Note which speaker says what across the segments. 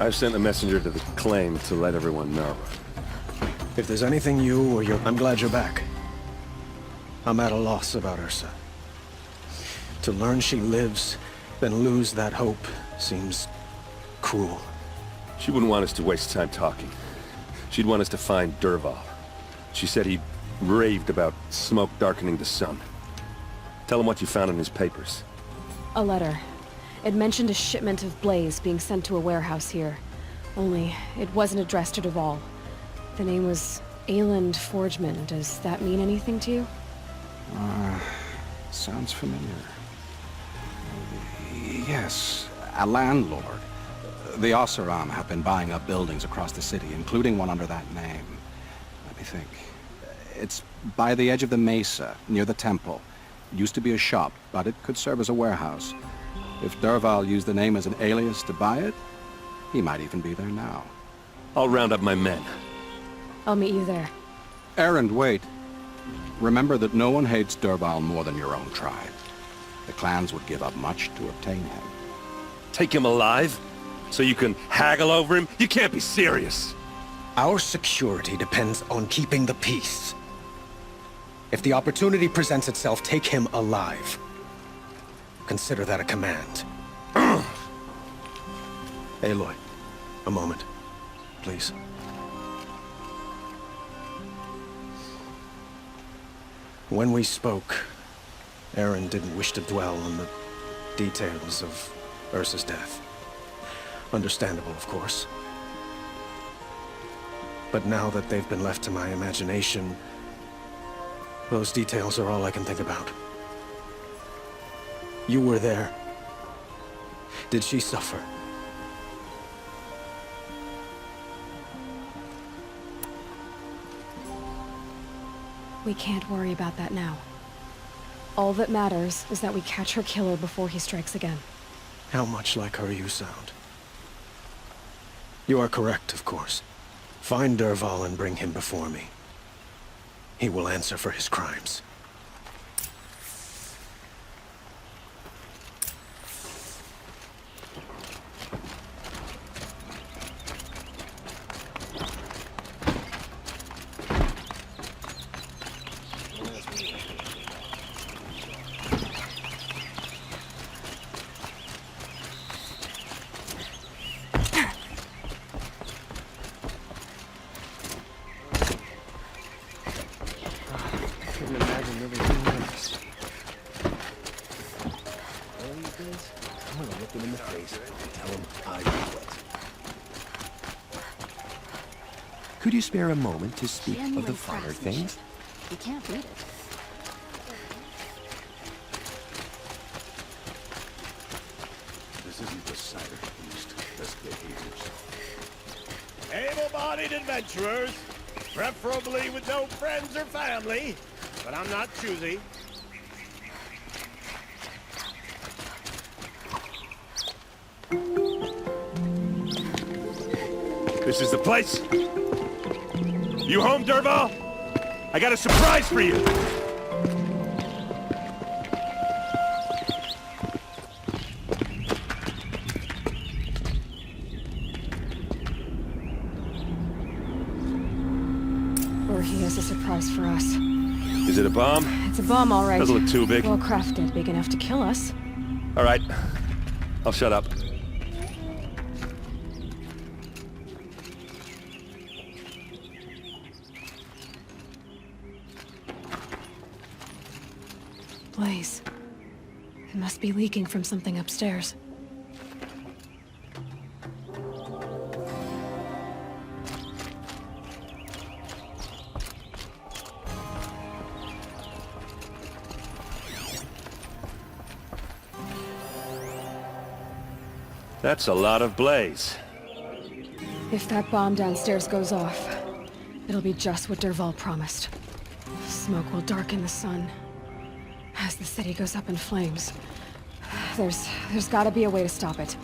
Speaker 1: I've sent a messenger to the claim to let everyone know.
Speaker 2: If there's anything you or your... I'm glad you're back. I'm at a loss about Ursa. To learn she lives, then lose that hope, seems cruel.
Speaker 1: She wouldn't want us to waste time talking. She'd want us to find Dervahl. She said he raved about smoke darkening the sun. Tell him what you found in his papers.
Speaker 3: A letter. It mentioned a shipment of Blaze being sent to a warehouse here. Only, it wasn't addressed to Dervahl. The name was Ayland Forgeman. Does that mean anything to you?
Speaker 4: Sounds familiar. Yes, a landlord. The Oseram have been buying up buildings across the city, including one under that name. Let me think. It's by the edge of the mesa, near the temple. It used to be a shop, but it could serve as a warehouse. If Dervahl used the name as an alias to buy it, he might even be there now.
Speaker 1: I'll round up my men.
Speaker 3: I'll meet you there.
Speaker 4: Erend, wait. Remember that no one hates Dervahl more than your own tribe. The clans would give up much to obtain him.
Speaker 1: Take him alive? So you can haggle over him? You can't be serious!
Speaker 2: Our security depends on keeping the peace. If the opportunity presents itself, take him alive. Consider that a command. Aloy, a moment, please. When we spoke, Erend didn't wish to dwell on the details of Ursa's death. Understandable, of course. But now that they've been left to my imagination, those details are all I can think about. You were there. Did she suffer?
Speaker 3: We can't worry about that now. All that matters is that we catch her killer before he strikes again.
Speaker 2: How much like her you sound. You are correct, of course. Find Dervahl and bring him before me. He will answer for his crimes.
Speaker 5: Could you spare a moment to speak of the finer things?
Speaker 6: You can't beat it.
Speaker 7: This isn't the cider feast. Best behaviors.
Speaker 8: Able-bodied adventurers, preferably with no friends or family, but I'm not choosy.
Speaker 1: This is the place? You home, Dervahl? I got a surprise for you!
Speaker 3: Or he has a surprise for us.
Speaker 1: Is it a bomb?
Speaker 3: It's a bomb, all right.
Speaker 1: Doesn't look too big.
Speaker 3: Well crafted, big enough to kill us.
Speaker 1: All right. I'll shut up.
Speaker 3: Blaze. It must be leaking from something upstairs.
Speaker 1: That's a lot of blaze.
Speaker 3: If that bomb downstairs goes off, it'll be just what Dervahl promised. Smoke will darken the sun as the city goes up in flames. There's gotta be a way to stop it.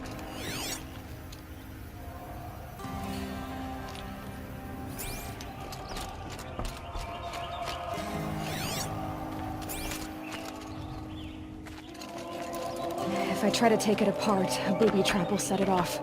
Speaker 3: If I try to take it apart, a booby trap will set it off.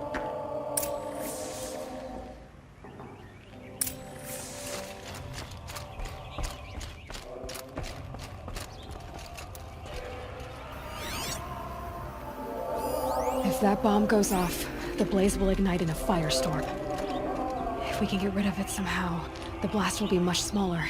Speaker 3: that bomb goes off, the blaze will ignite in a firestorm. If we can get rid of it somehow, the blast will be much smaller.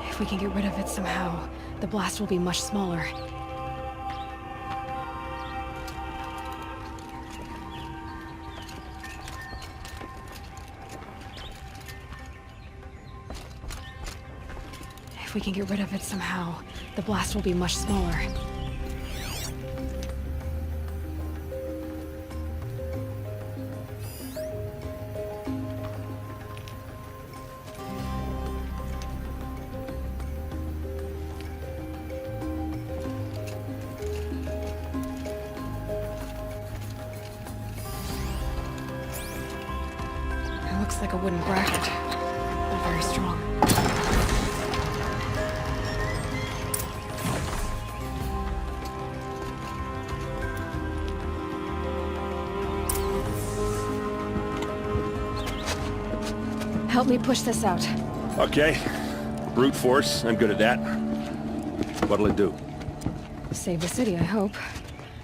Speaker 3: If we can get rid of it somehow, the blast will be much smaller. If we can get rid of it somehow, the blast will be much smaller. It looks like a wooden bracket, but very strong. Help me push this out.
Speaker 1: Okay. Brute force, I'm good at that. What'll it do?
Speaker 3: Save the city, I hope.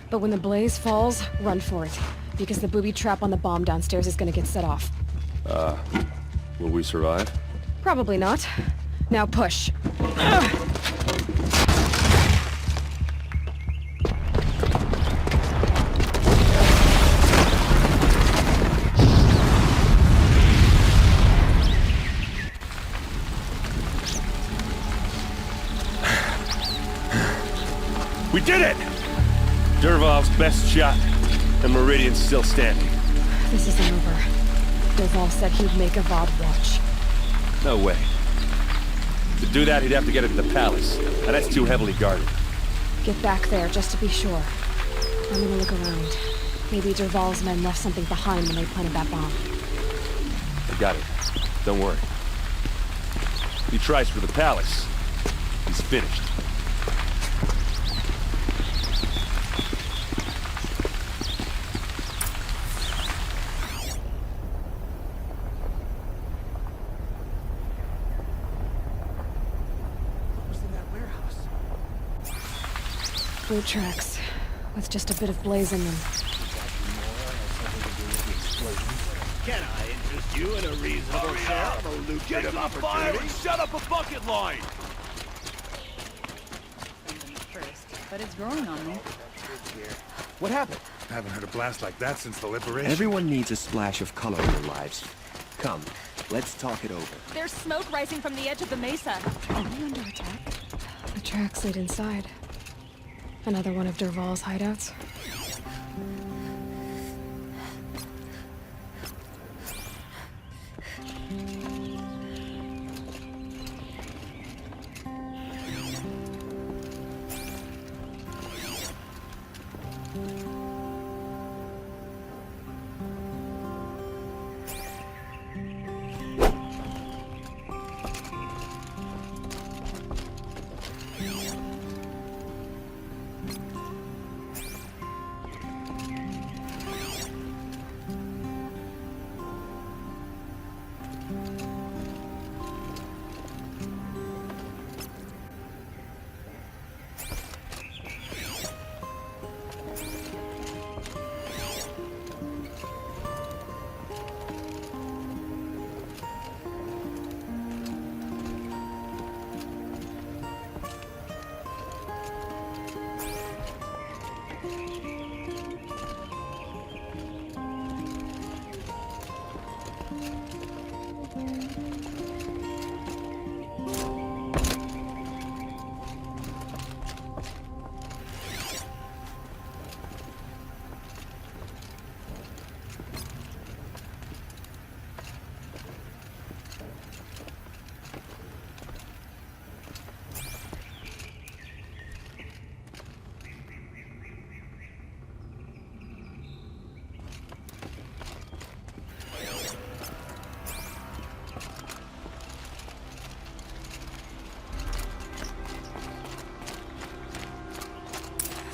Speaker 3: But when the blaze falls, run for it. Because the booby trap on the bomb downstairs is gonna get set off.
Speaker 1: Will we survive?
Speaker 3: Probably not. Now push.
Speaker 1: We did it! Dervahl's best shot, and Meridian's still standing.
Speaker 3: This isn't over. Dervahl said he'd make Avad watch.
Speaker 1: No way. To do that, he'd have to get into the palace, and that's too heavily guarded.
Speaker 3: Get back there, just to be sure. I'm gonna look around. Maybe Dervahl's men left something behind when they planted that bomb.
Speaker 1: I got it. Don't worry. If he tries for the palace, he's finished.
Speaker 3: Boot tracks, with just a bit of blaze in them.
Speaker 8: Can I interest you in a reasonable share of a lucrative opportunity?
Speaker 7: Set up a bucket line!
Speaker 6: First, but it's growing on me.
Speaker 5: What happened?
Speaker 7: I haven't heard a blast like that since the liberation.
Speaker 5: Everyone needs a splash of color in their lives. Come, let's talk it over.
Speaker 6: There's smoke rising from the edge of the mesa.
Speaker 3: Are we under attack? The tracks lead inside. Another one of Dervahl's hideouts.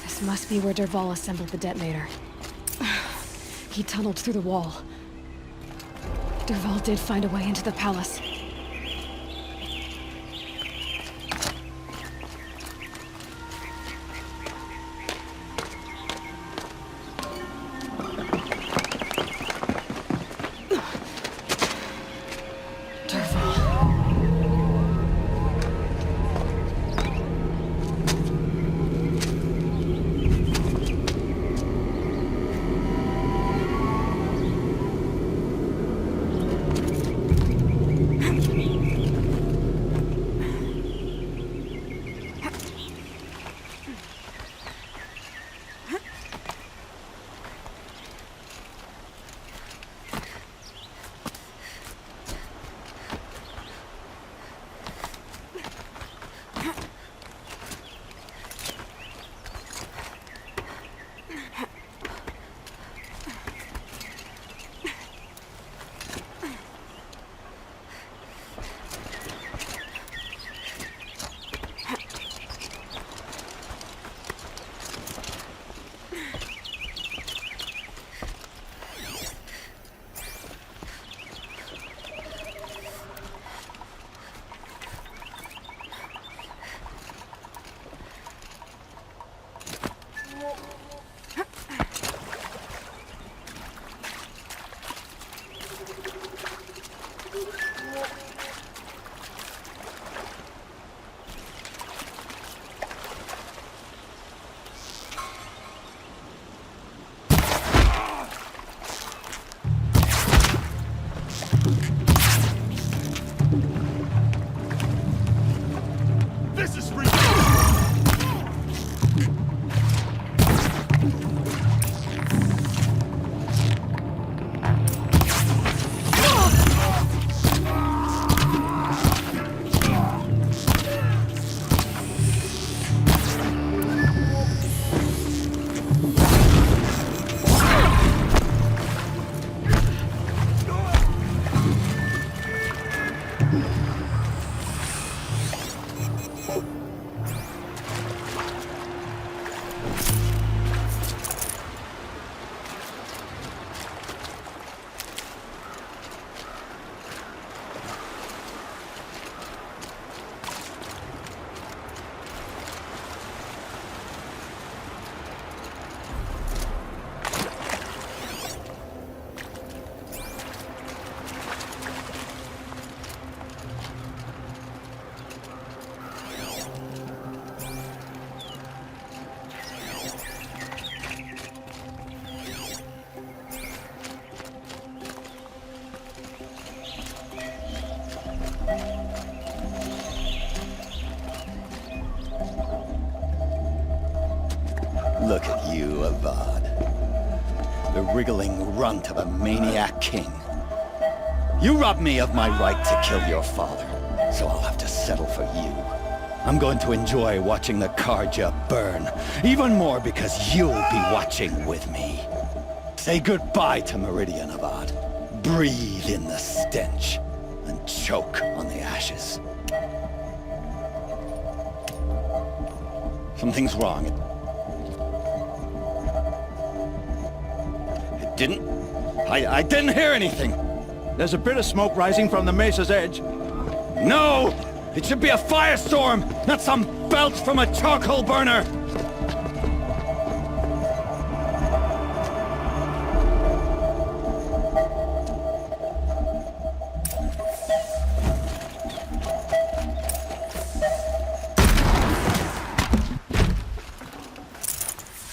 Speaker 3: This must be where Dervahl assembled the detonator. He tunneled through the wall. Dervahl did find a way into the palace.
Speaker 9: Look at you, Avad. The wriggling runt of a maniac king. You robbed me of my right to kill your father, so I'll have to settle for you. I'm going to enjoy watching the Karja burn, even more because you'll be watching with me. Say goodbye to Meridian, Avad. Breathe in the stench, and choke on the ashes. Something's wrong. It didn't... I didn't hear anything.
Speaker 10: There's a bit of smoke rising from the mesa's edge.
Speaker 9: No! It should be a firestorm, not some belch from a charcoal burner!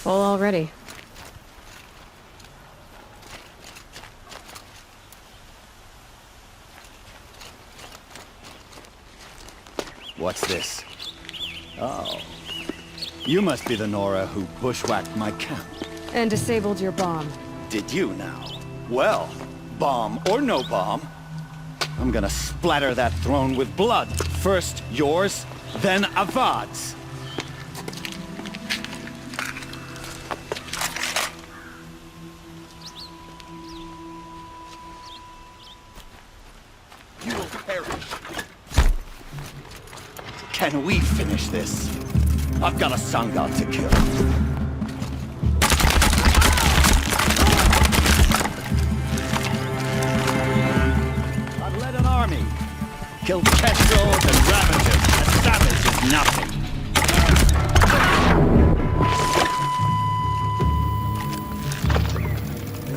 Speaker 3: Full already.
Speaker 9: What's this? Oh. You must be the Nora who bushwhacked my camp.
Speaker 3: And disabled your bomb.
Speaker 9: Did you now? Well, bomb or no bomb, I'm gonna splatter that throne with blood. First yours, then Avad's.
Speaker 7: You will perish.
Speaker 9: Can we finish this? I've got a sun god to kill. I've led an army. Killed kestrels and ravagers. A savage is nothing.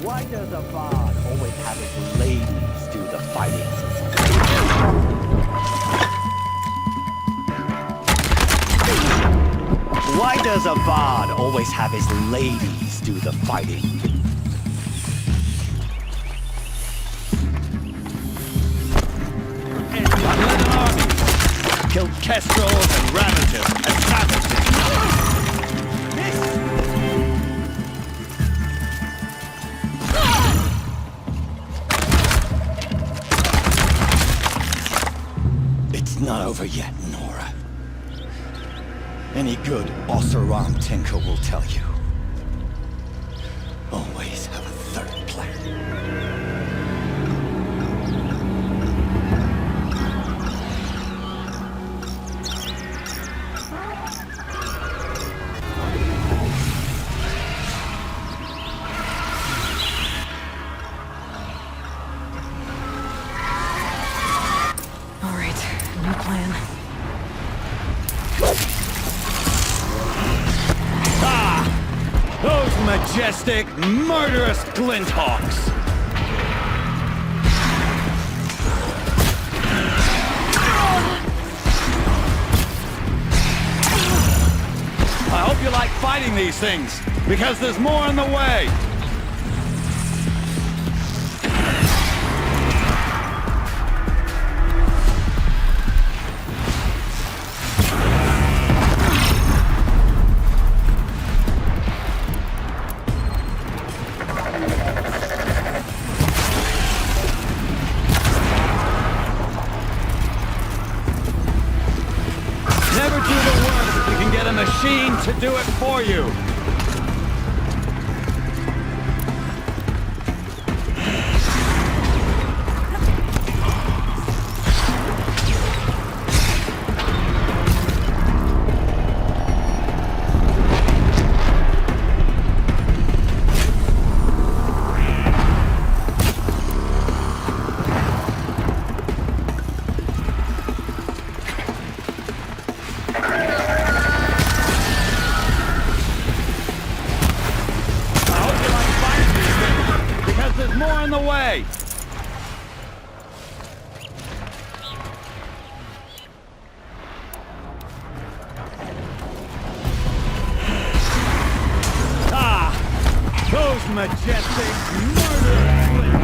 Speaker 9: Why does Avad always have his ladies do the fighting? Why does Avad always have his ladies do the fighting? I've led an army, killed kestrels and ravagers, and savages. It's not over yet, Nora. Any good Oseram tinker will tell you. Always have a third plan.
Speaker 3: All right, new plan.
Speaker 9: Those majestic, murderous glinthawks! I hope you like fighting these things, because there's more on the way! Never do the work if you can get a machine to do it for you. There's more on the way! Those majestic, murderous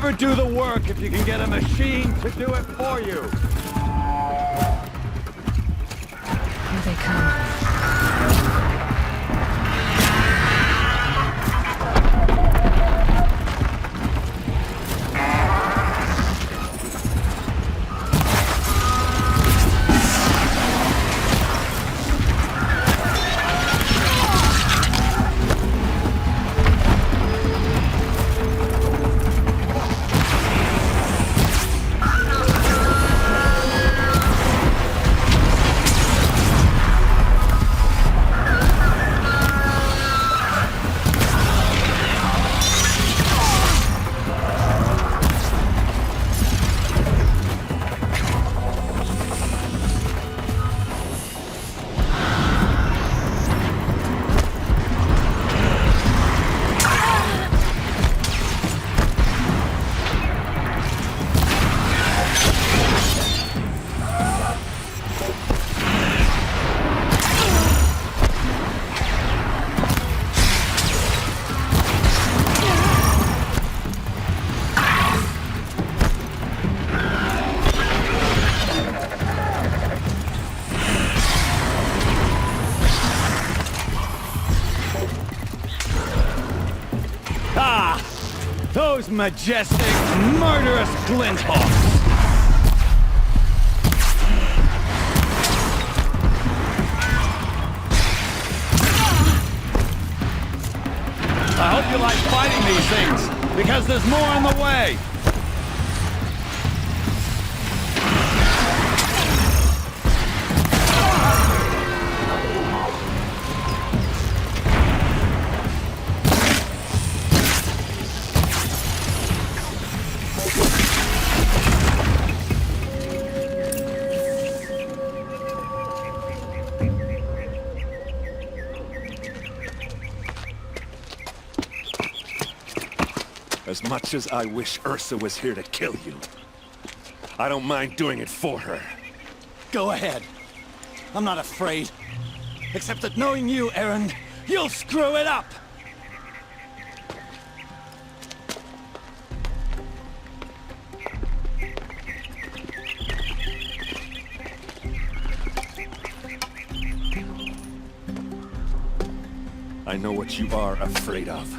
Speaker 10: never do the work if you can get a machine to do it for you.
Speaker 3: Here they come.
Speaker 10: Those majestic, murderous Glinthawks! I hope you like fighting these things, because there's more on the way!
Speaker 1: As much as I wish Ursa was here to kill you, I don't mind doing it for her.
Speaker 9: Go ahead. I'm not afraid. Except that knowing you, Erend, you'll screw it up!
Speaker 1: I know what you are afraid of.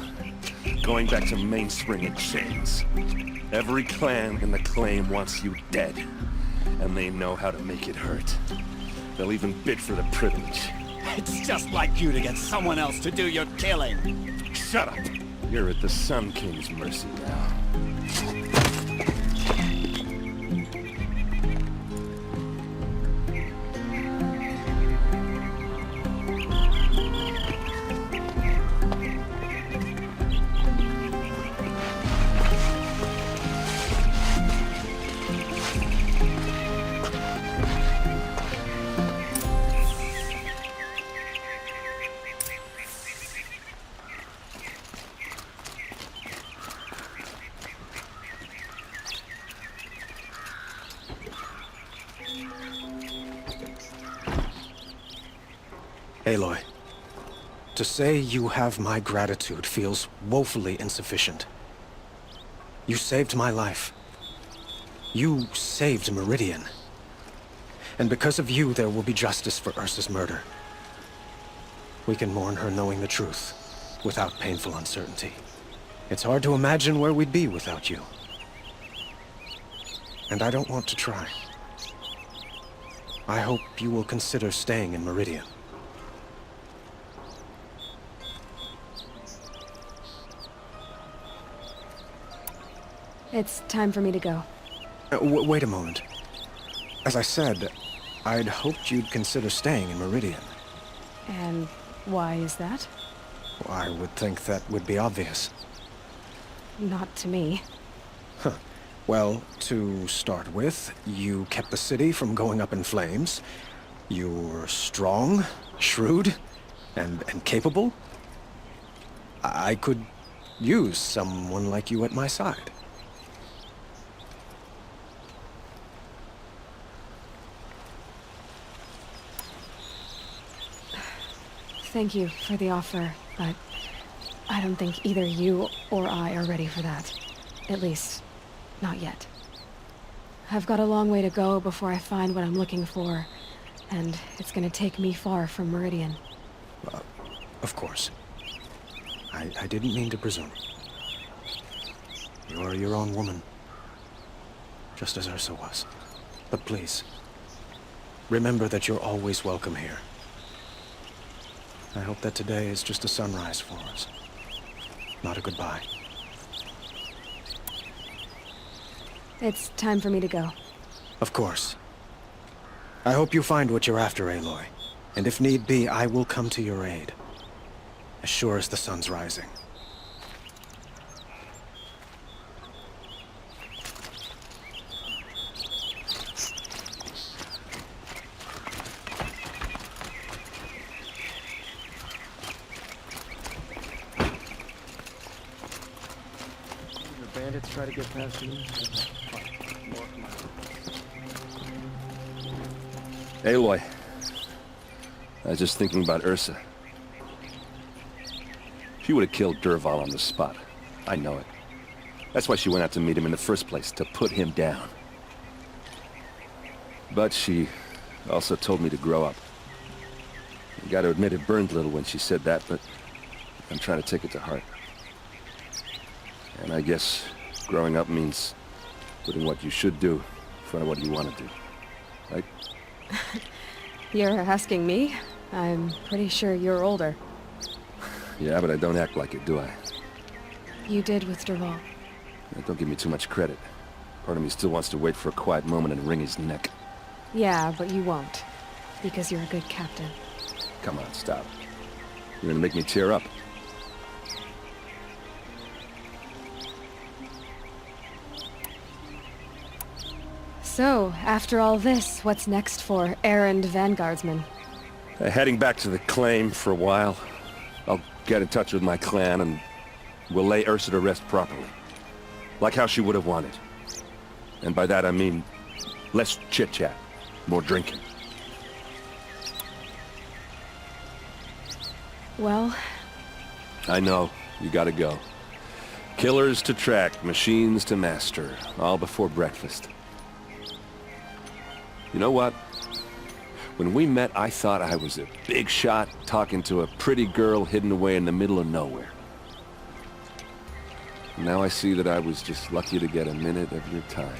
Speaker 1: Going back to Mainspring in chains. Every clan in the claim wants you dead. And they know how to make it hurt. They'll even bid for the privilege.
Speaker 9: It's just like you to get someone else to do your killing.
Speaker 1: Shut up! You're at the Sun King's mercy now.
Speaker 2: Aloy, to say you have my gratitude feels woefully insufficient. You saved my life. You saved Meridian. And because of you, there will be justice for Ursa's murder. We can mourn her knowing the truth, without painful uncertainty. It's hard to imagine where we'd be without you. And I don't want to try. I hope you will consider staying in Meridian.
Speaker 3: It's time for me to go.
Speaker 2: Wait a moment. As I said, I'd hoped you'd consider staying in Meridian.
Speaker 3: And why is that?
Speaker 2: I would think that would be obvious.
Speaker 3: Not to me.
Speaker 2: Huh. Well, to start with, you kept the city from going up in flames. You were strong, shrewd, and capable. I could use someone like you at my side.
Speaker 3: Thank you for the offer, but I don't think either you or I are ready for that. At least, not yet. I've got a long way to go before I find what I'm looking for, and it's gonna take me far from Meridian.
Speaker 2: Of course. I didn't mean to presume. You are your own woman, just as Ursa was. But please, remember that you're always welcome here. I hope that today is just a sunrise for us, not a goodbye.
Speaker 3: It's time for me to go.
Speaker 2: Of course. I hope you find what you're after, Aloy. And if need be, I will come to your aid. As sure as the sun's rising.
Speaker 5: Bandits try to get past you.
Speaker 1: Aloy, I was just thinking about Ursa. She would have killed Dervahl on the spot. I know it. That's why she went out to meet him in the first place, to put him down. But she also told me to grow up. I gotta admit it burned a little when she said that, but I'm trying to take it to heart. And I guess growing up means putting what you should do in front of what you want to do. Right?
Speaker 3: You're asking me? I'm pretty sure you're older.
Speaker 1: Yeah, but I don't act like it, do I?
Speaker 3: You did with Dervahl.
Speaker 1: Don't give me too much credit. Part of me still wants to wait for a quiet moment and wring his neck.
Speaker 3: Yeah, but you won't. Because you're a good captain.
Speaker 1: Come on, stop. You're gonna make me tear up.
Speaker 3: So, after all this, what's next for errand vanguardsman?
Speaker 1: Heading back to the claim for a while. I'll get in touch with my clan and we'll lay Ursa to rest properly. Like how she would have wanted. And by that I mean less chit-chat, more drinking.
Speaker 3: Well,
Speaker 1: I know, you gotta go. Killers to track, machines to master, all before breakfast. You know what? When we met, I thought I was a big shot talking to a pretty girl hidden away in the middle of nowhere. Now I see that I was just lucky to get a minute of your time.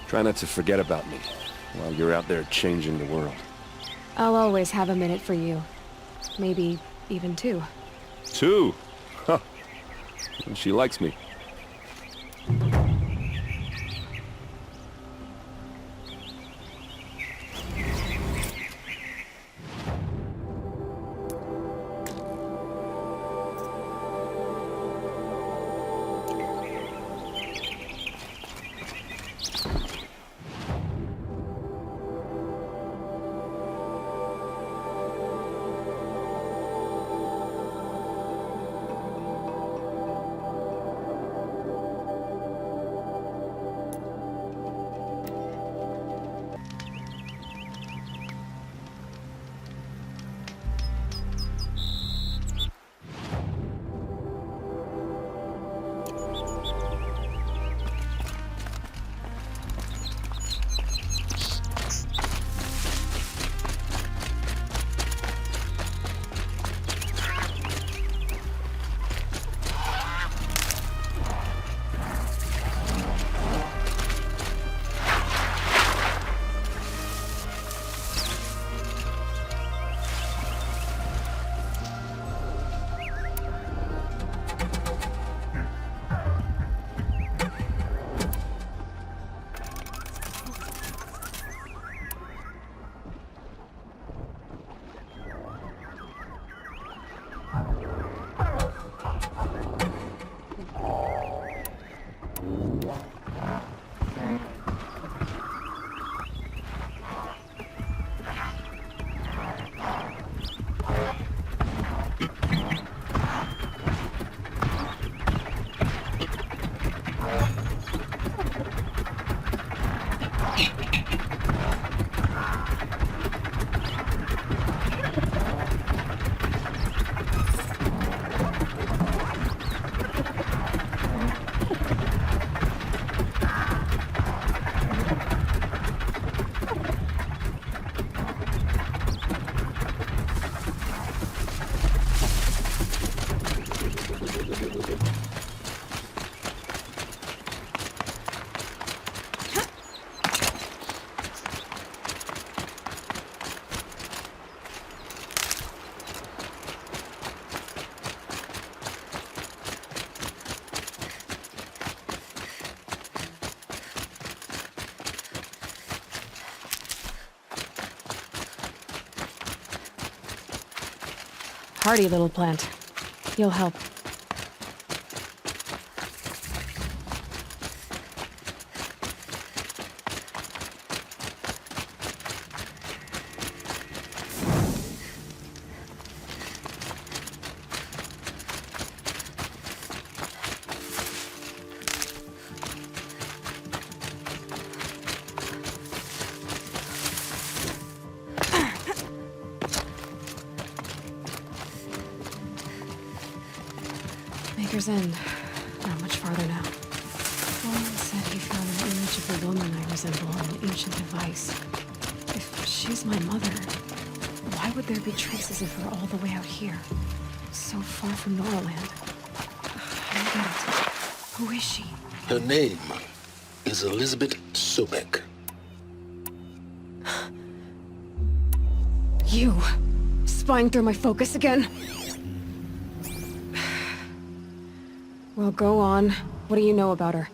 Speaker 1: Try not to forget about me while you're out there changing the world.
Speaker 3: I'll always have a minute for you. Maybe even two.
Speaker 1: Two? Huh. She likes me.
Speaker 3: hardy little plant. You'll help. Maker's End. Not much farther now. Owen said he found an image of the woman I resemble on an ancient device. If she's my mother, why would there be traces of her all the way out here? So far from Norland. I don't get it. Who is she?
Speaker 11: Her name is Elizabeth Sobek.
Speaker 3: You! Spying through my focus again? Well, go on. What do you know about her?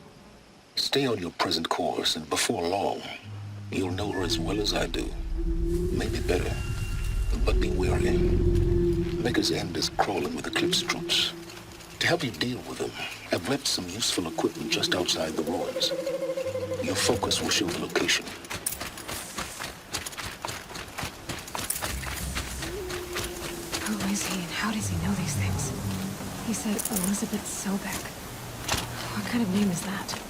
Speaker 11: Stay on your present course, and before long, you'll know her as well as I do. Maybe better. But be wary. Maker's End is crawling with Eclipse troops. To help you deal with them, I've left some useful equipment just outside the ruins. Your focus will show the location.
Speaker 3: Who is he and how does he know these things? He said Elizabeth Sobek. What kind of name is that?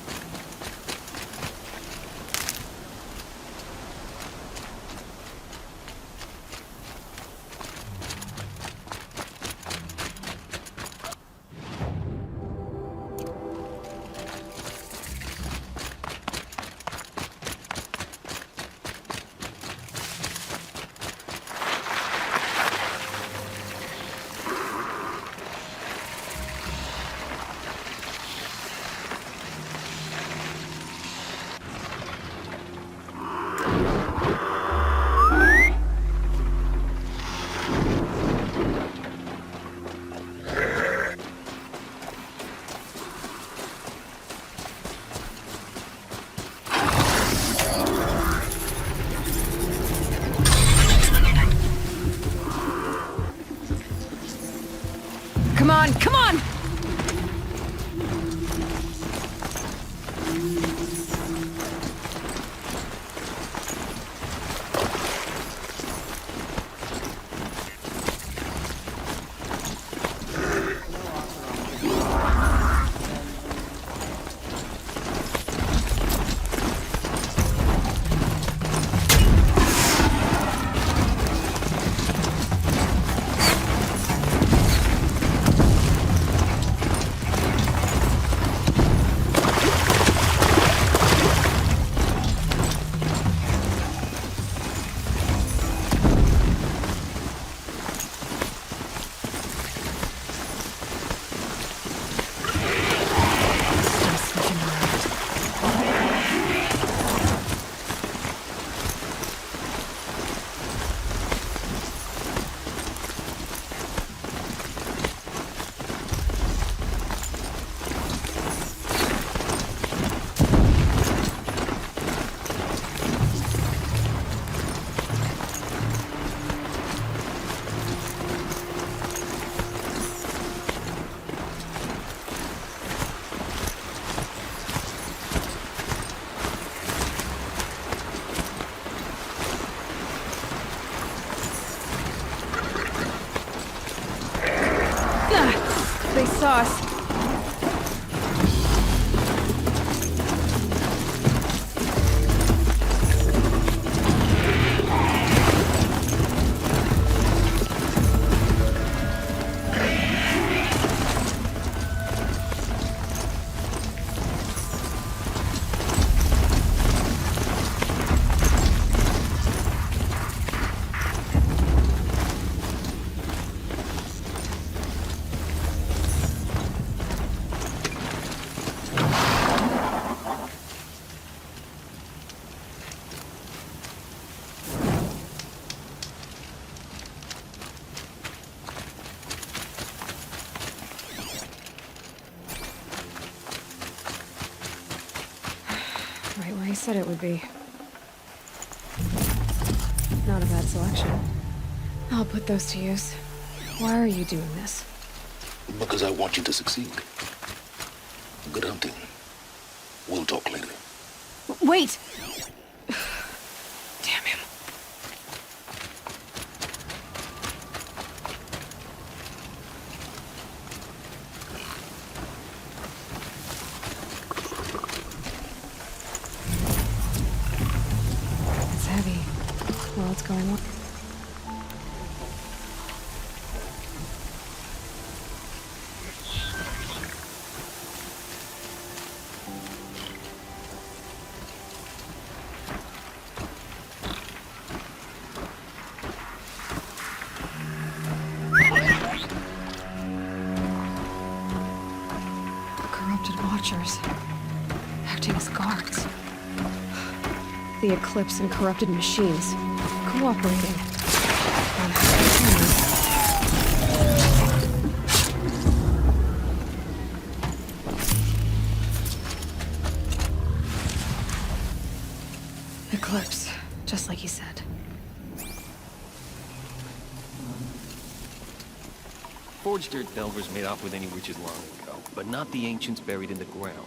Speaker 3: Come on, come on! They saw us. Right where he said it would be. Not a bad selection. I'll put those to use. Why are you doing this?
Speaker 11: Because I want you to succeed. Good hunting. We'll talk later.
Speaker 3: Wait! Damn him. It's heavy. Well, it's going on. Corrupted Watchers, acting as guards. The Eclipse and corrupted machines, cooperating. On Eclipse, just like he said.
Speaker 5: Forged dirt delvers made off with any witches long ago, but not the ancients buried in the ground.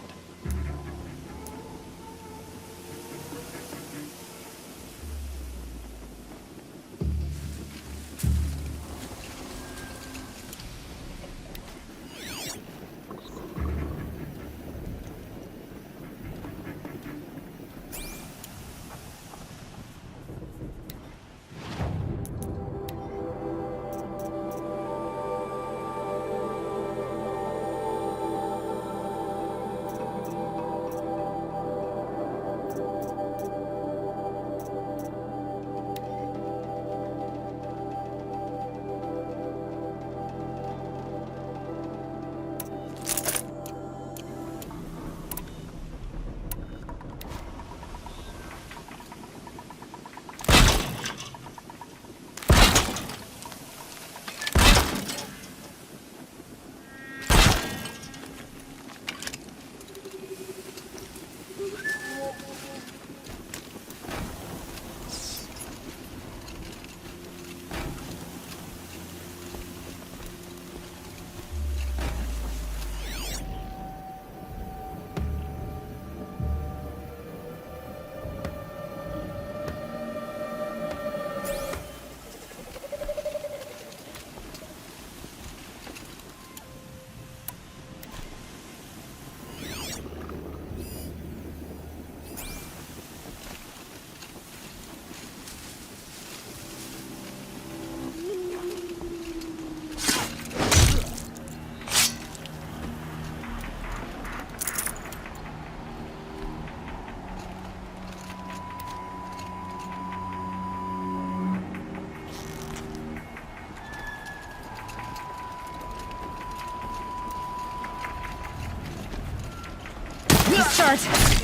Speaker 3: Start!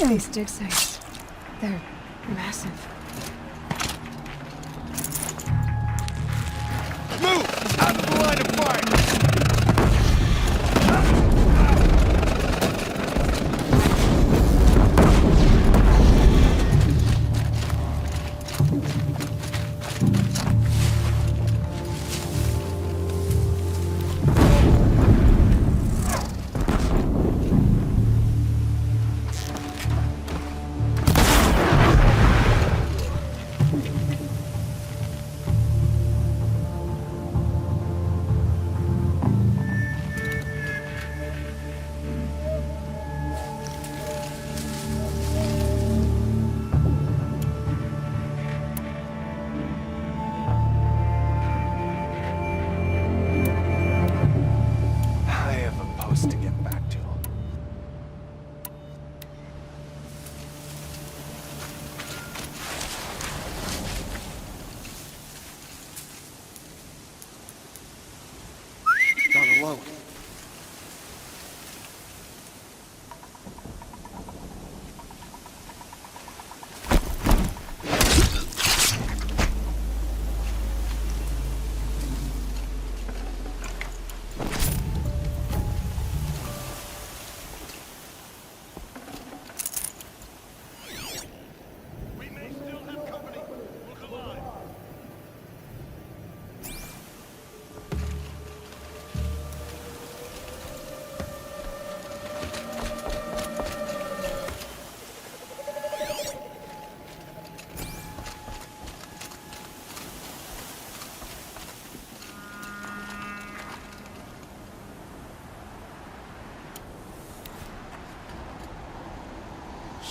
Speaker 3: These dig sites. They're massive.
Speaker 10: Move! Out of the line of fire!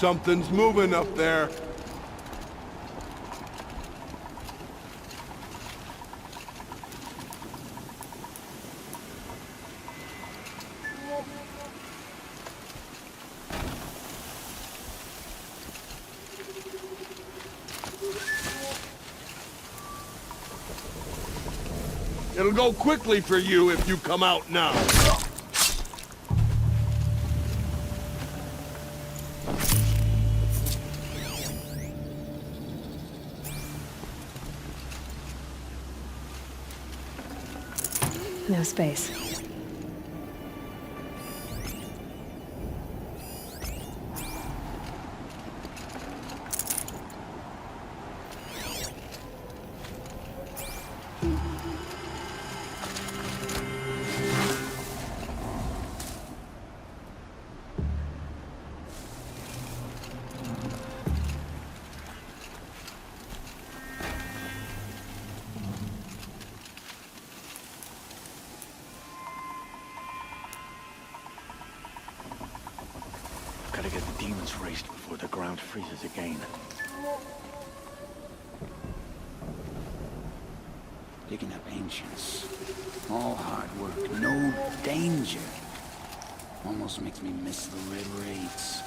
Speaker 10: something's moving up there. It'll go quickly for you if you come out now.
Speaker 3: No space.
Speaker 9: Gotta get the demons raised before the ground freezes again. Digging up ancients. All hard work, no danger. Almost makes me miss the red raids.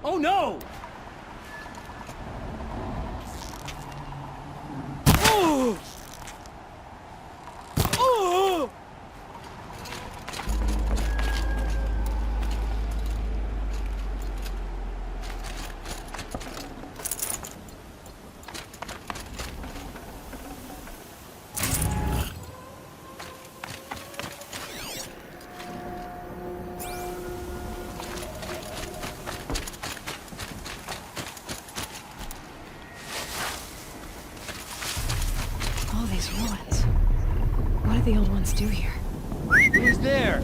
Speaker 8: Oh no!
Speaker 3: All these ruins. What do the old ones do here?
Speaker 5: Who's there?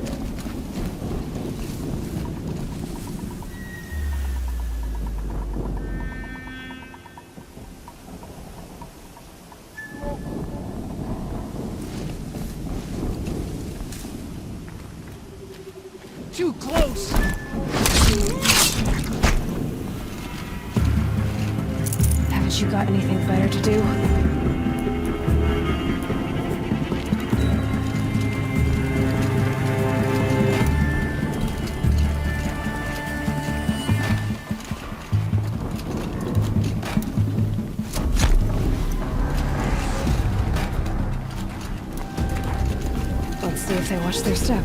Speaker 5: Too close!
Speaker 3: Haven't you got anything better to do? Let's see if they watch their step.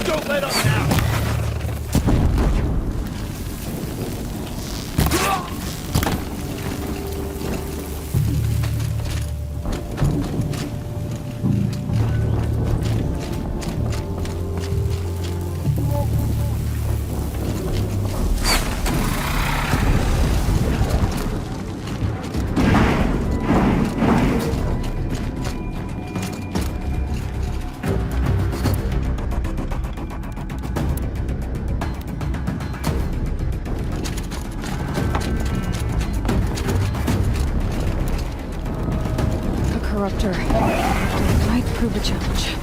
Speaker 10: Don't let up now!
Speaker 3: Corruptor. It might prove a challenge.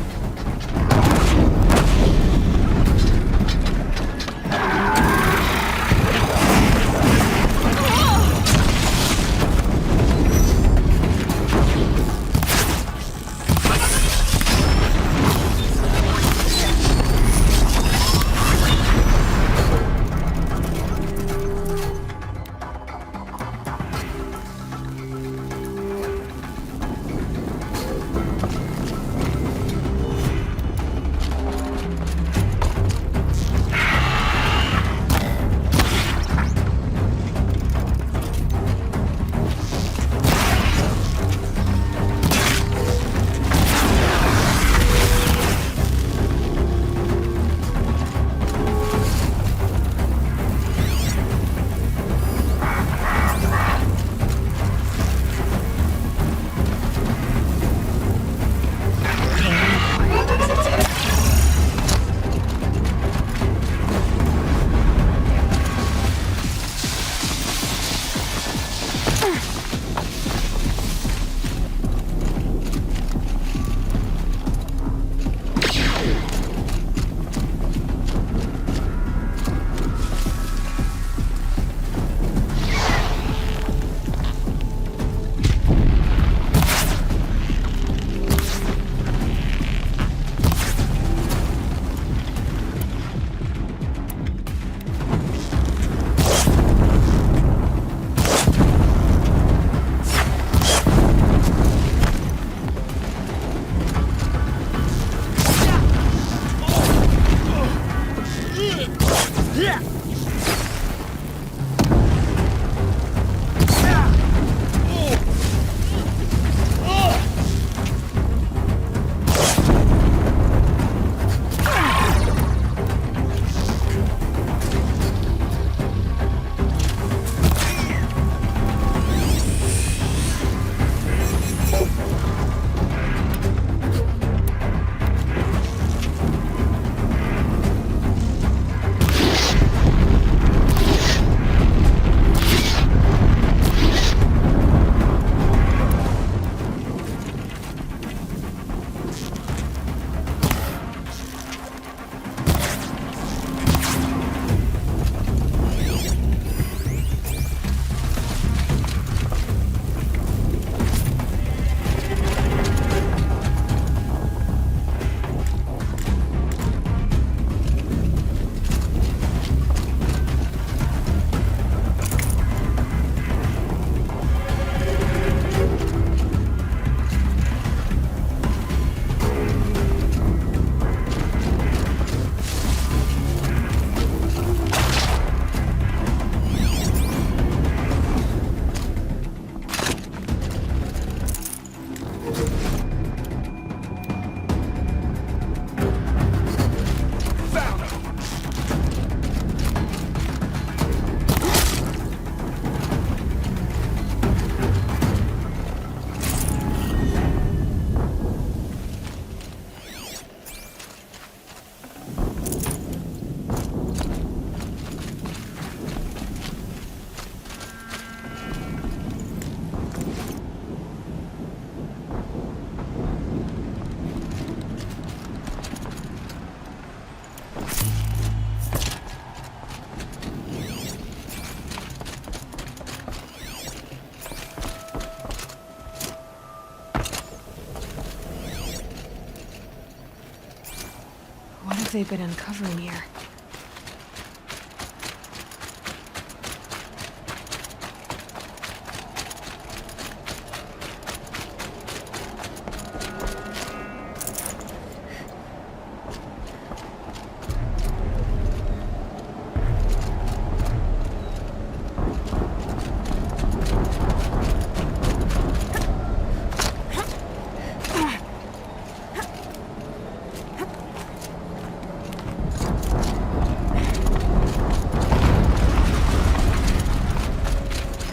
Speaker 3: have they been uncovering here?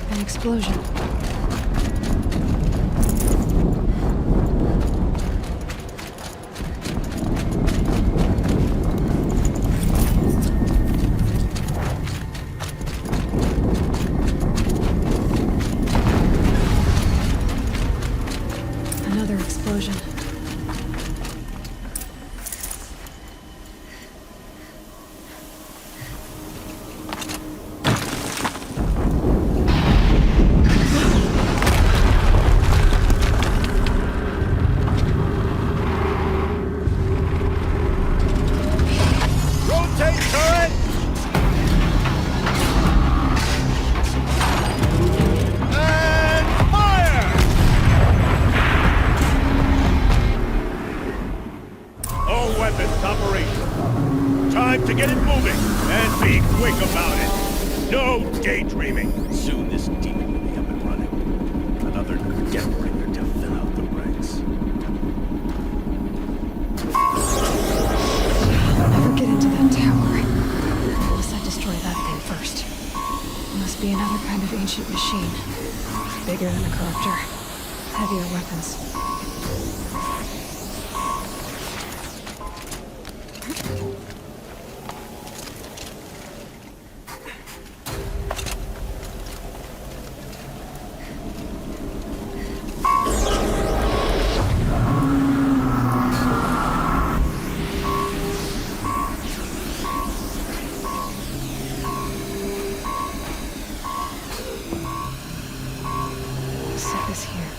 Speaker 3: An explosion. Another explosion.
Speaker 8: Rotate turret! And fire! All weapons operational. Time to get it moving, and be quick about it. No daydreaming.
Speaker 7: Soon this demon will be up and running. Another Deathbringer to fill out the ranks.
Speaker 3: I'll never get into that tower. Unless I destroy that thing first. It must be another kind of ancient machine. Bigger than a corruptor. Heavier weapons. Set this here.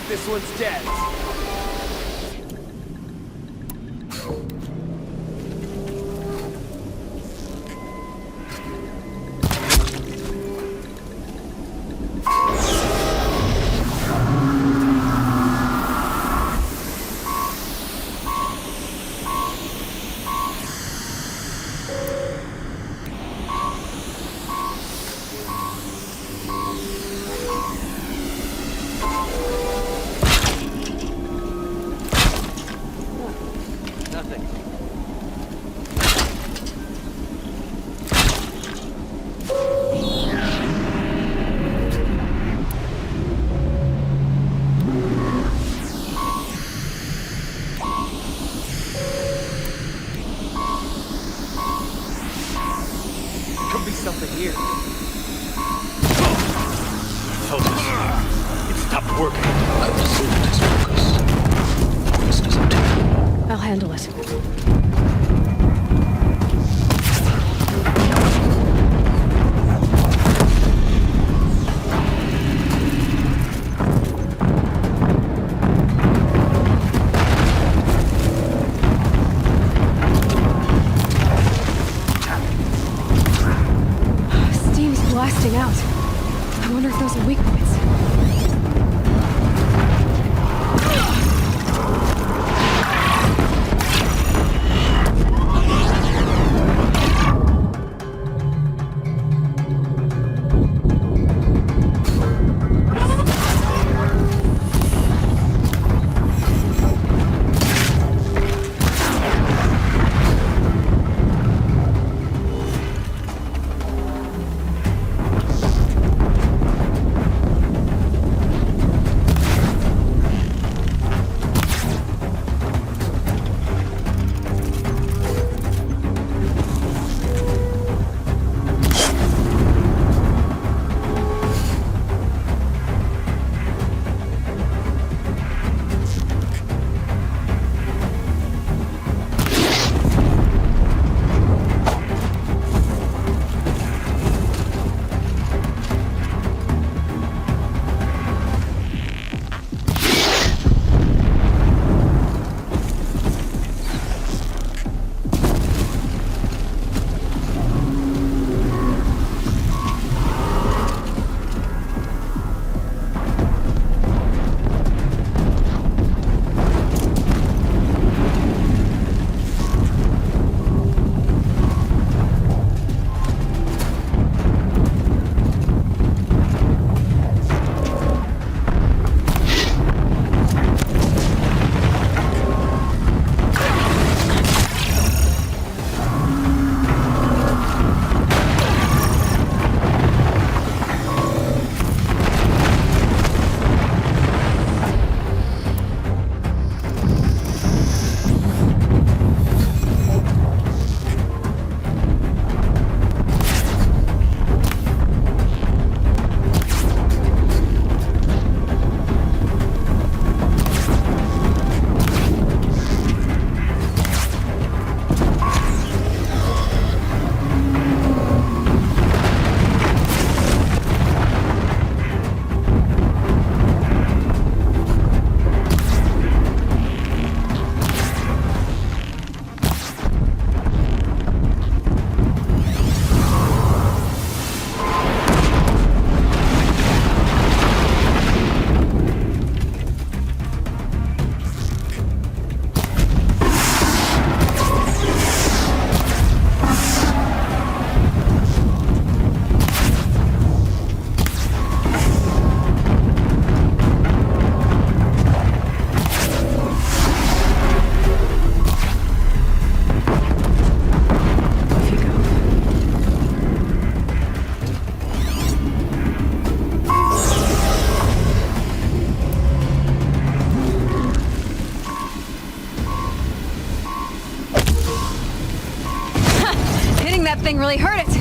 Speaker 5: This one's dead. something here.
Speaker 7: Focus. It stopped working.
Speaker 11: I resumed his focus. This doesn't take.
Speaker 3: I'll handle it. Steam's blasting out. I wonder if those are weak points. That thing really hurt it.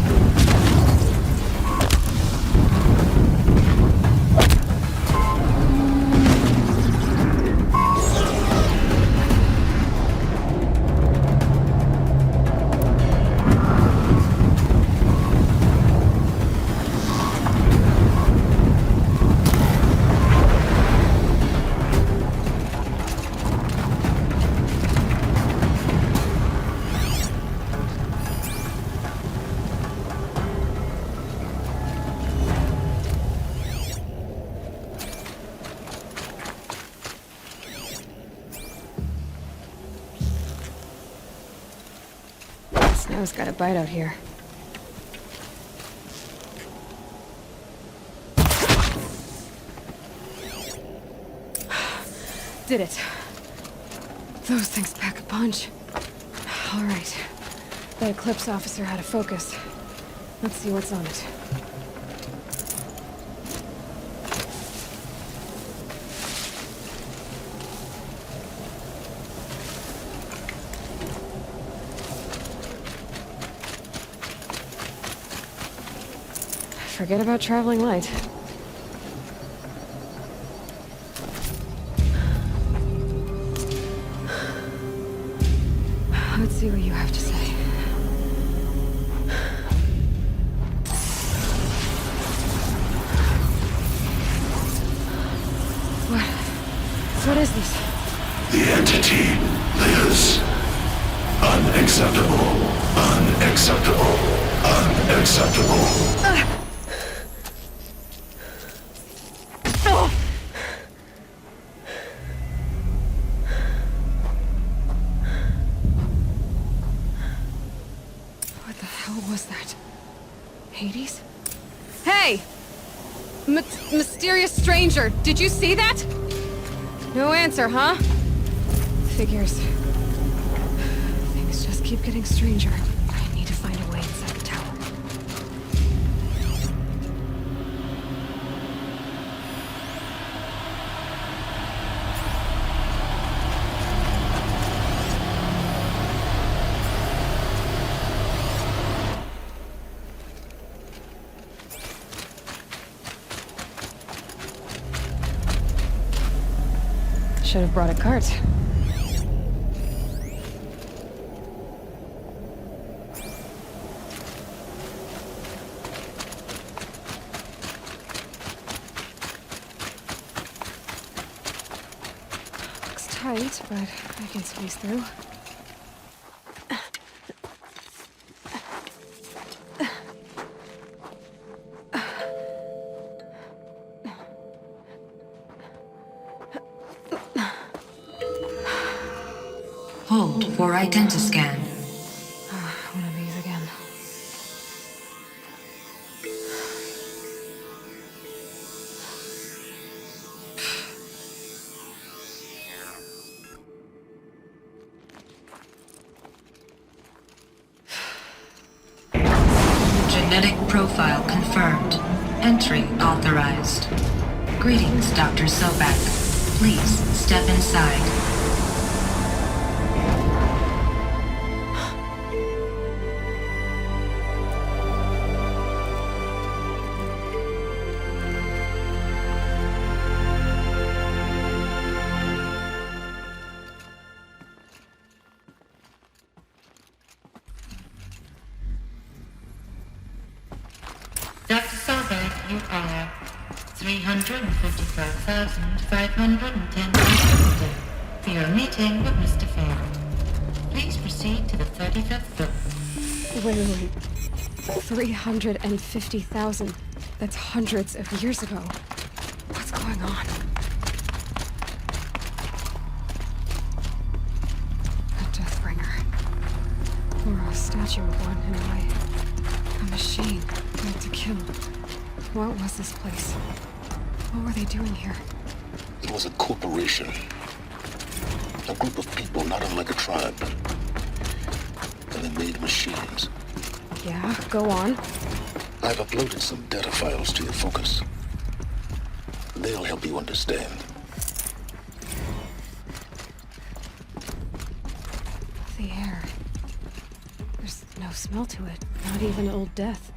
Speaker 3: Snow's got a bite out here. Did it. Those things pack a punch. All right. That Eclipse officer had a focus. Let's see what's on it. Forget about traveling light. Let's see what you have to say. What is this?
Speaker 11: The entity lives. Unacceptable. Unacceptable. Unacceptable.
Speaker 3: What the hell was that? Hades? Hey! Mysterious stranger, did you see that? No answer, huh? Figures. Things just keep getting stranger. I need to find a way inside the tower. Should have brought a cart. Looks tight, but I can squeeze through.
Speaker 12: Hold for identiscan.
Speaker 3: One of these again.
Speaker 12: Genetic profile confirmed. Entry authorized. Greetings, Dr. Sobek. Please step inside.
Speaker 13: Dr. Sobek, you are 354,510 for your meeting with Mr. Farrell. Please proceed to the 35th floor.
Speaker 3: Wait. 350,000. That's hundreds of years ago. What's going on? A Deathbringer. Or a statue of one, in a way. A machine meant to kill. What was this place? What were they doing here?
Speaker 11: It was a corporation. A group of people not unlike a tribe. And they made machines.
Speaker 3: Yeah, go on.
Speaker 11: I've uploaded some data files to your focus. They'll help you understand.
Speaker 3: The air. There's no smell to it. Not even old death.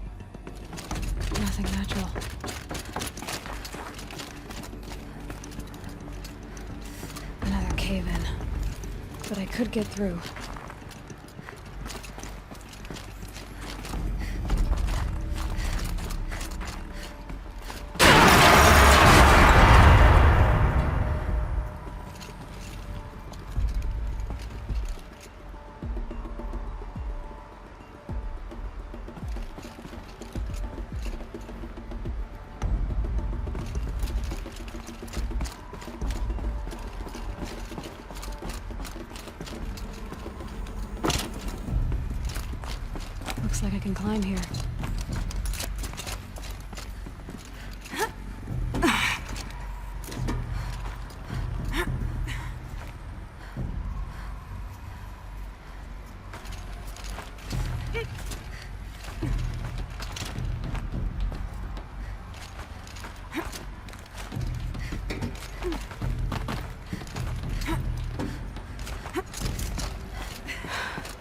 Speaker 3: Nothing natural. Another cave-in. But I could get through. Looks like I can climb here.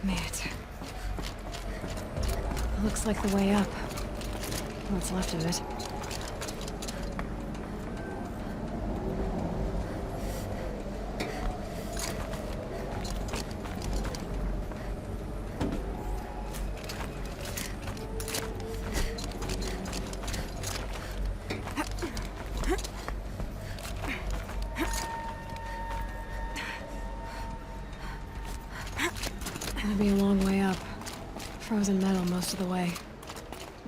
Speaker 3: Made it. Looks like the way up. What's left of it. Gonna be a long way up. Frozen metal most of the way.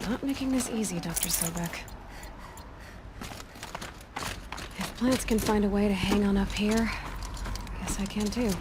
Speaker 3: Not making this easy, Dr. Sobek. If plants can find a way to hang on up here, guess I can too.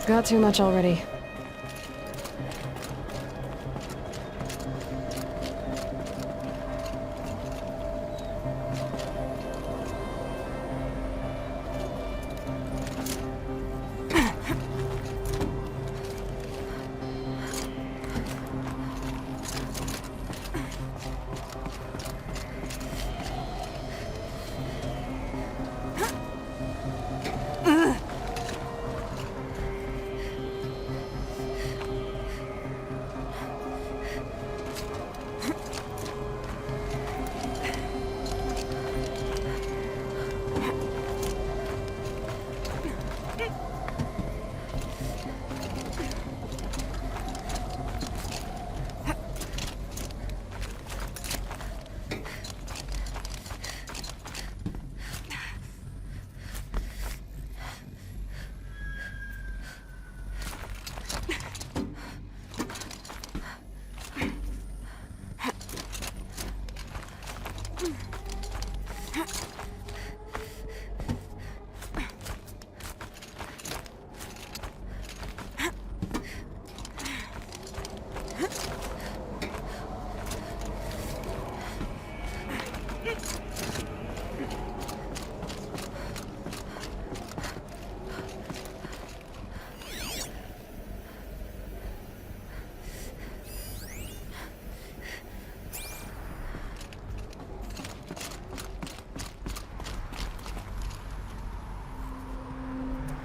Speaker 3: Got too much already.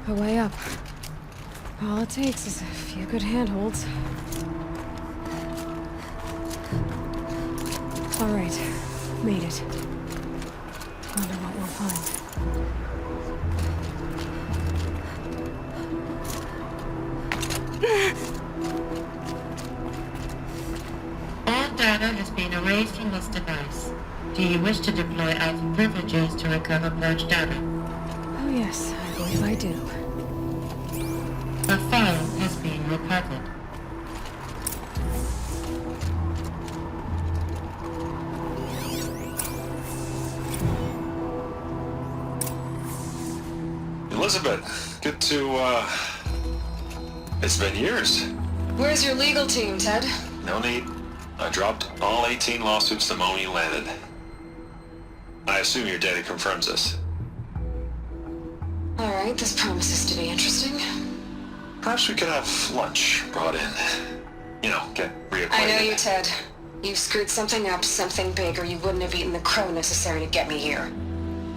Speaker 3: A way up. All it takes is a few good handholds. All right, made it. Wonder what we'll find.
Speaker 13: been erased from this device. Do you wish to deploy Alpha privileges to recover purged data?
Speaker 3: Oh yes, I believe I do.
Speaker 13: A file has been recovered.
Speaker 14: Elizabeth, good to, it's been years.
Speaker 3: Where's your legal team, Ted?
Speaker 14: No need. I dropped all 18 lawsuits the moment you landed. I assume your data confirms this.
Speaker 3: Alright, this promises to be interesting.
Speaker 14: Perhaps we could have lunch brought in. You know, get reacquainted.
Speaker 3: I know you, Ted. You screwed something up, something big, or you wouldn't have eaten the crow necessary to get me here.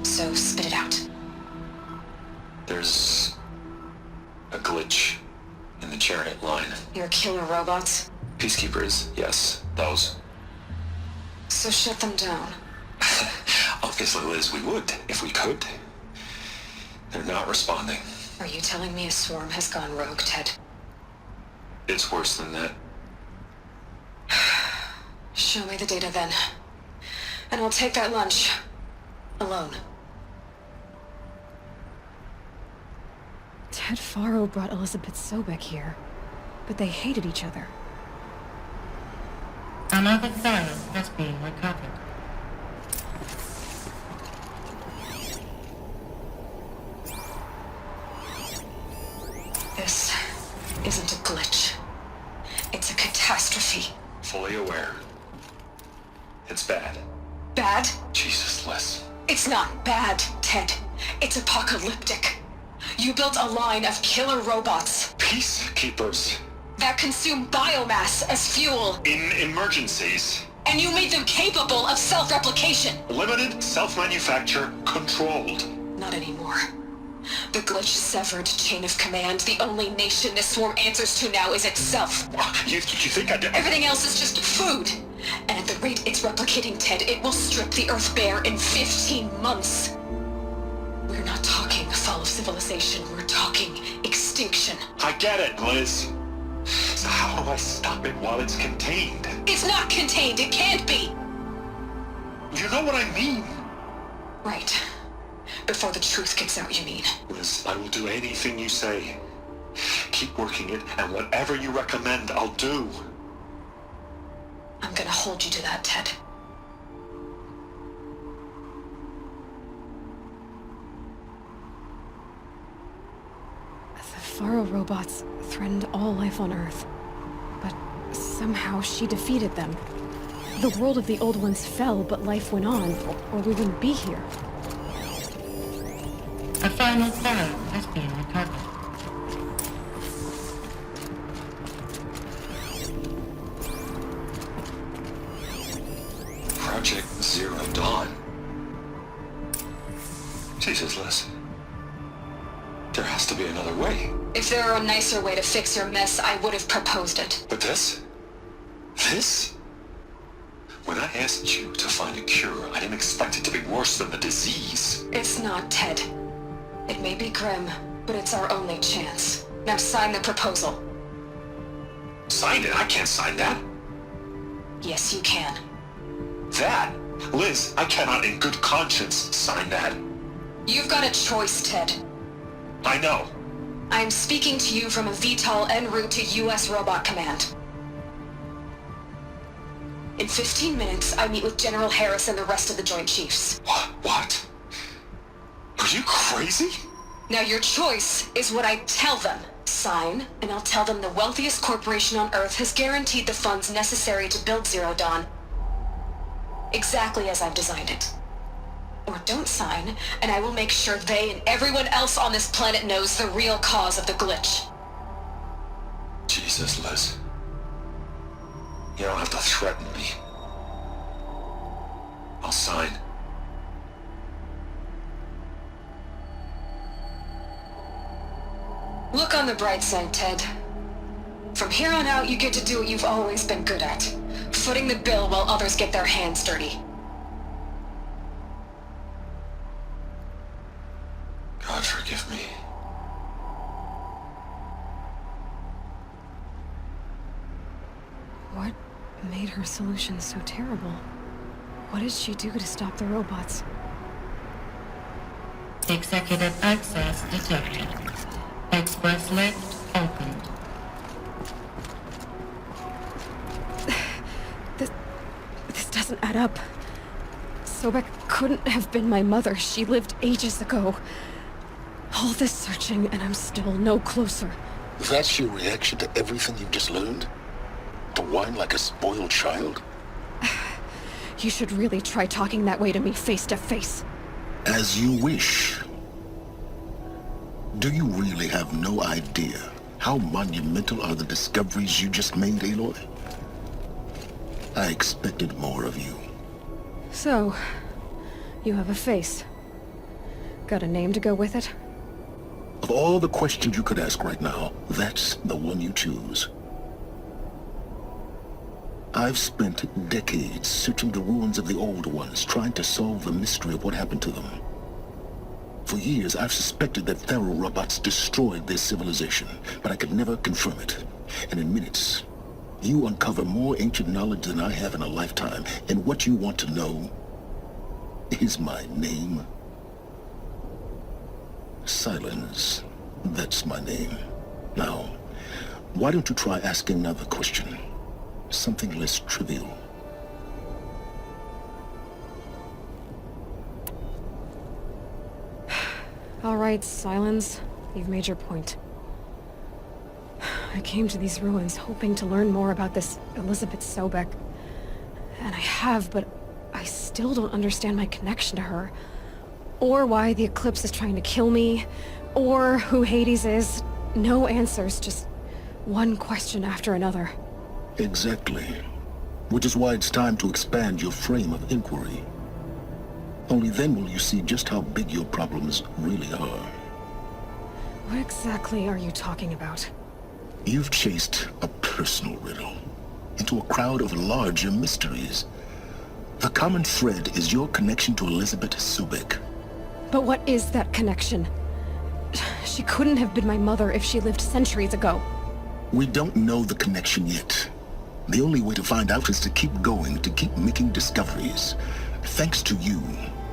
Speaker 3: So spit it out.
Speaker 14: There's a glitch in the chariot line.
Speaker 3: Your killer robots?
Speaker 14: Peacekeepers, yes, those.
Speaker 3: So shut them down.
Speaker 14: Obviously, Liz, we would, if we could. They're not responding.
Speaker 3: Are you telling me a swarm has gone rogue, Ted?
Speaker 14: It's worse than that.
Speaker 3: Show me the data then. And I'll take that lunch. Alone. Ted Faro brought Elizabeth Sobek here, but they hated each other.
Speaker 13: Another file has been recovered.
Speaker 3: This isn't a glitch. It's a catastrophe.
Speaker 14: Fully aware. It's bad.
Speaker 3: Bad?
Speaker 14: Jesus, Liz.
Speaker 3: It's not bad, Ted. It's apocalyptic. You built a line of killer robots.
Speaker 14: Peacekeepers.
Speaker 3: That consume biomass as fuel.
Speaker 14: In emergencies.
Speaker 3: And you made them capable of self-replication.
Speaker 14: Limited, self-manufacture, controlled.
Speaker 3: Not anymore. The glitch severed chain of command. The only nation this swarm answers to now is itself.
Speaker 14: You think I did?
Speaker 3: Everything else is just food. And at the rate it's replicating, Ted, it will strip the Earth bare in 15 months. We're not talking fall of civilization. We're talking extinction.
Speaker 14: I get it, Liz. So how do I stop it while it's contained?
Speaker 3: It's not contained. It can't be.
Speaker 14: You know what I mean?
Speaker 3: Right. Before the truth gets out, you mean?
Speaker 14: Liz, I will do anything you say. Keep working it, and whatever you recommend, I'll do.
Speaker 3: I'm gonna hold you to that, Ted. The Faro robots threatened all life on Earth. But somehow she defeated them. The world of the Old Ones fell, but life went on, or we wouldn't be here.
Speaker 13: A final file has been recovered.
Speaker 14: Project Zero Dawn. Jesus, Liz. There has to be another way.
Speaker 3: If there were a nicer way to fix your mess, I would have proposed it.
Speaker 14: But this? This? When I asked you to find a cure, I didn't expect it to be worse than the disease.
Speaker 3: It's not, Ted. It may be grim, but it's our only chance. Now sign the proposal.
Speaker 14: Sign it? I can't sign that.
Speaker 3: Yes, you can.
Speaker 14: That? Liz, I cannot in good conscience sign that.
Speaker 3: You've got a choice, Ted.
Speaker 14: I know.
Speaker 3: I'm speaking to you from a VTOL en route to U.S. Robot Command. In 15 minutes, I meet with General Harris and the rest of the Joint Chiefs.
Speaker 14: What? Are you crazy?
Speaker 3: Now your choice is what I tell them. Sign, and I'll tell them the wealthiest corporation on Earth has guaranteed the funds necessary to build Zero Dawn. Exactly as I've designed it. Or don't sign, and I will make sure they and everyone else on this planet knows the real cause of the glitch.
Speaker 14: Jesus, Liz. You don't have to threaten me. I'll sign.
Speaker 3: Look on the bright side, Ted. From here on out, you get to do what you've always been good at. Footing the bill while others get their hands dirty.
Speaker 14: God forgive me.
Speaker 3: What made her solution so terrible? What did she do to stop the robots?
Speaker 13: Executive access detected. Express lift opened.
Speaker 3: This doesn't add up. Sobek couldn't have been my mother. She lived ages ago. All this searching, and I'm still no closer.
Speaker 11: That's your reaction to everything you've just learned? To whine like a spoiled child?
Speaker 3: You should really try talking that way to me face to face.
Speaker 11: As you wish. Do you really have no idea how monumental are the discoveries you just made, Aloy? I expected more of you.
Speaker 3: So, you have a face. Got a name to go with it?
Speaker 11: Of all the questions you could ask right now, that's the one you choose. I've spent decades searching the ruins of the old ones, trying to solve the mystery of what happened to them. For years, I've suspected that Thero robots destroyed their civilization, but I could never confirm it. And in minutes, you uncover more ancient knowledge than I have in a lifetime, and what you want to know is my name. Silence. That's my name. Now, why don't you try asking another question? Something less trivial.
Speaker 3: All right, Silence. You've made your point. I came to these ruins hoping to learn more about this Elizabeth Sobek. And I have, but I still don't understand my connection to her. Or why the Eclipse is trying to kill me. Or who Hades is. No answers, just one question after another.
Speaker 11: Exactly. Which is why it's time to expand your frame of inquiry. Only then will you see just how big your problems really are.
Speaker 3: What exactly are you talking about?
Speaker 11: You've chased a personal riddle into a crowd of larger mysteries. The common thread is your connection to Elizabeth Sobek.
Speaker 3: But what is that connection? She couldn't have been my mother if she lived centuries ago.
Speaker 11: We don't know the connection yet. The only way to find out is to keep going, to keep making discoveries. Thanks to you,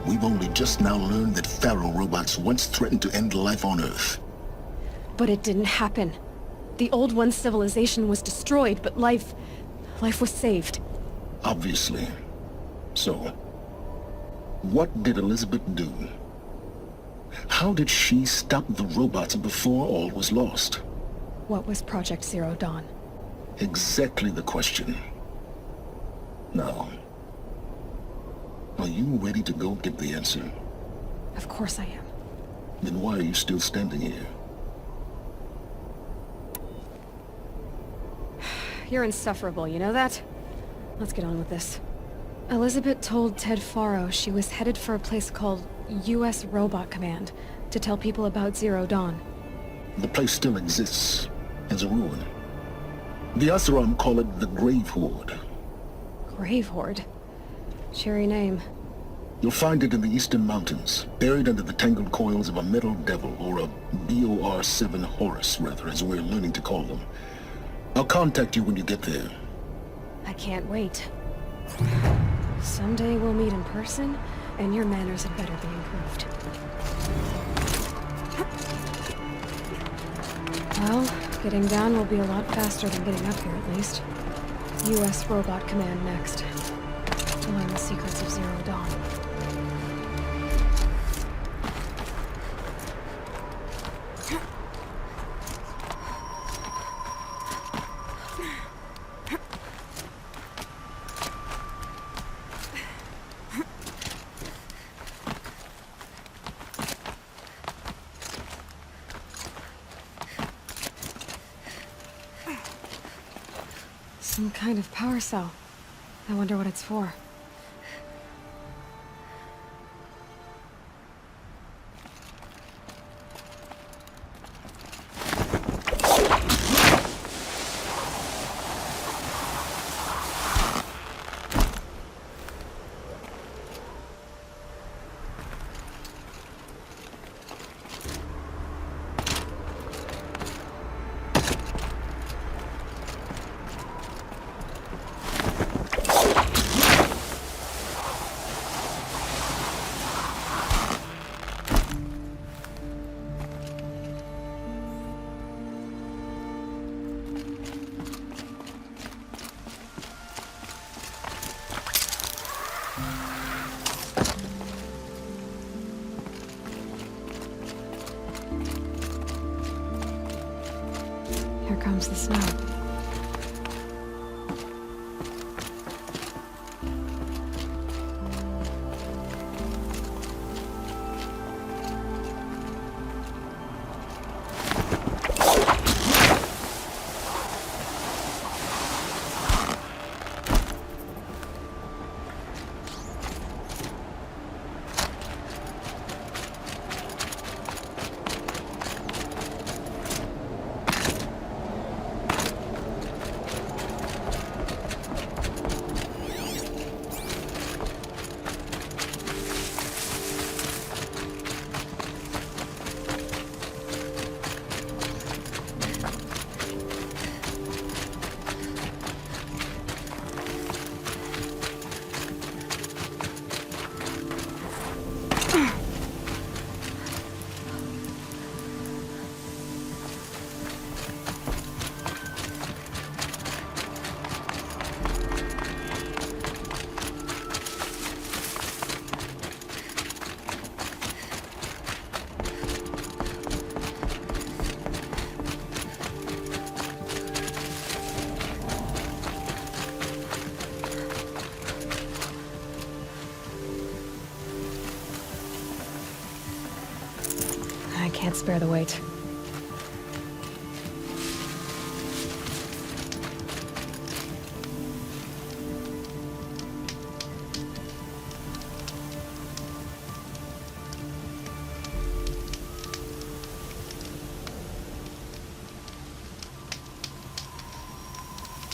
Speaker 11: we've only just now learned that Thero robots once threatened to end life on Earth.
Speaker 3: But it didn't happen. The Old One's civilization was destroyed, but life was saved.
Speaker 11: Obviously. So, what did Elizabeth do? How did she stop the robots before all was lost?
Speaker 3: What was Project Zero Dawn?
Speaker 11: Exactly the question. Now, are you ready to go get the answer?
Speaker 3: Of course I am.
Speaker 11: Then why are you still standing here?
Speaker 3: You're insufferable, you know that? Let's get on with this. Elizabeth told Ted Faro she was headed for a place called U.S. Robot Command to tell people about Zero Dawn.
Speaker 11: The place still exists as a ruin. The Oseram call it the Grave Horde.
Speaker 3: Grave Horde? Cheery name.
Speaker 11: You'll find it in the Eastern Mountains, buried under the tangled coils of a metal devil, or a BOR-7 Horus, rather, as we're learning to call them. I'll contact you when you get there.
Speaker 3: I can't wait. Someday we'll meet in person, and your manners had better be improved. Well, getting down will be a lot faster than getting up here, at least. U.S. Robot Command next. To learn the secrets of Zero Dawn. Some kind of power cell. I wonder what it's for. Here comes the snow. I can't spare the weight.